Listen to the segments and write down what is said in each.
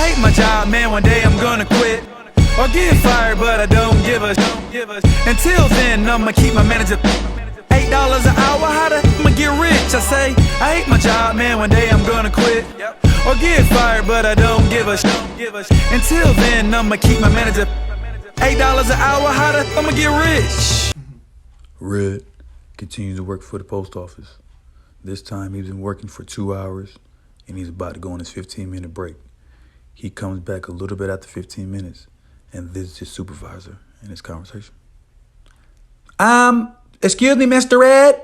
I hate my job, man, one day I'm gonna quit or get fired, but I don't give a Until then, I'ma keep my manager. $8 an hour, how the I'ma get rich? I say, I hate my job, man, one day I'm gonna quit or get fired, but I don't give a Until then, I'ma keep my manager. $8 an hour, how the I'ma get rich? Red continues to work for the post office. This time he's been working for 2 hours and he's about to go on his 15-minute break. He comes back a little bit after 15 minutes and visits his supervisor in this conversation. Excuse me, Mr. Red?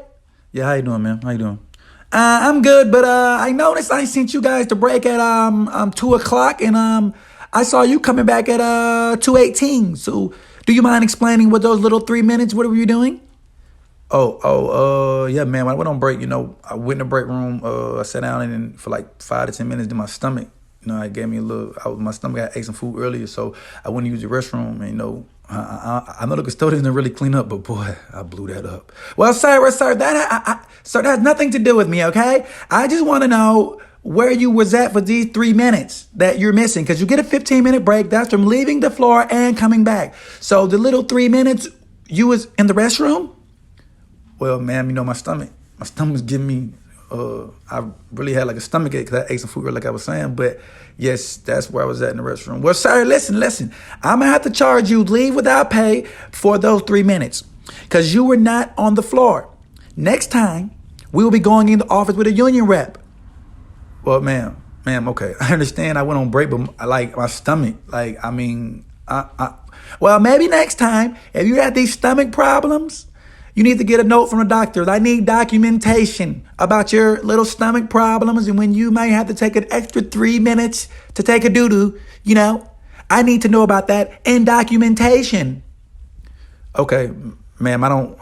Yeah, how you doing, man? How you doing? I'm good, but I noticed I sent you guys to break at 2 o'clock, and I saw you coming back at 2:18. So, do you mind explaining what those little 3 minutes? What were you doing? Yeah, man. When I went on break, I went in the break room. I sat down and for like 5 to 10 minutes, then my stomach, it gave me a little. My stomach had ate some food earlier, so I went to use the restroom. And I know the custodian didn't really clean up, but boy, I blew that up. Well, sir, that has nothing to do with me, okay? I just want to know where you was at for these 3 minutes that you're missing, because you get a 15-minute break. That's from leaving the floor and coming back. So the little 3 minutes, you was in the restroom? Well, ma'am, my stomach was giving me. I really had like a stomach ache because I ate some food, like I was saying. But yes, that's where I was at in the restroom. Well, sir, listen. I'm gonna have to charge you leave without pay for those 3 minutes because you were not on the floor. Next time, we will be going in the office with a union rep. Well, ma'am, okay, I understand. I went on break, but like my stomach, Well, maybe next time, if you have these stomach problems, you need to get a note from the doctor. I need documentation about your little stomach problems and when you might have to take an extra 3 minutes to take a doo-doo, I need to know about that in documentation. Okay, ma'am, I don't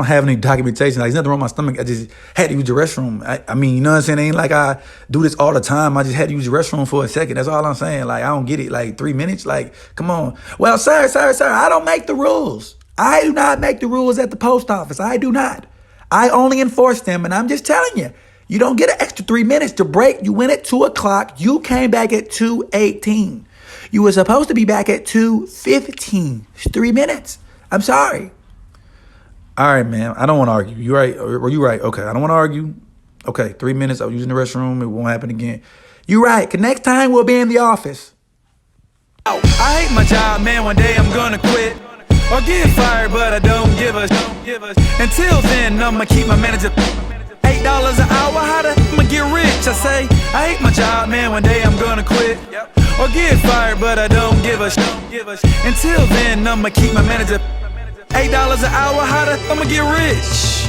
have any documentation. There's nothing wrong with my stomach. I just had to use the restroom. I mean, you know what I'm saying? It ain't like I do this all the time. I just had to use the restroom for a second. That's all I'm saying. Like, I don't get it. Like, 3 minutes? Like, come on. Well, sir, I don't make the rules. I do not make the rules at the post office. I do not. I only enforce them, and I'm just telling you, you don't get an extra 3 minutes to break. You went at 2 o'clock. You came back at 2:18. You were supposed to be back at 2:15. It's 3 minutes. I'm sorry. All right, man. I don't want to argue. You right. Or you right. Okay, I don't want to argue. Okay, 3 minutes. I was using the restroom. It won't happen again. You right. 'Cause next time we'll be in the office. I hate my job, man. One day I'm gonna quit or get fired, but I don't give a Until then, I'ma keep my manager. $8 an hour, how the I'ma get rich? I say, I hate my job, man, one day I'm gonna quit or get fired, but I don't give a Until then, I'ma keep my manager. $8 an hour, how the I'ma get rich?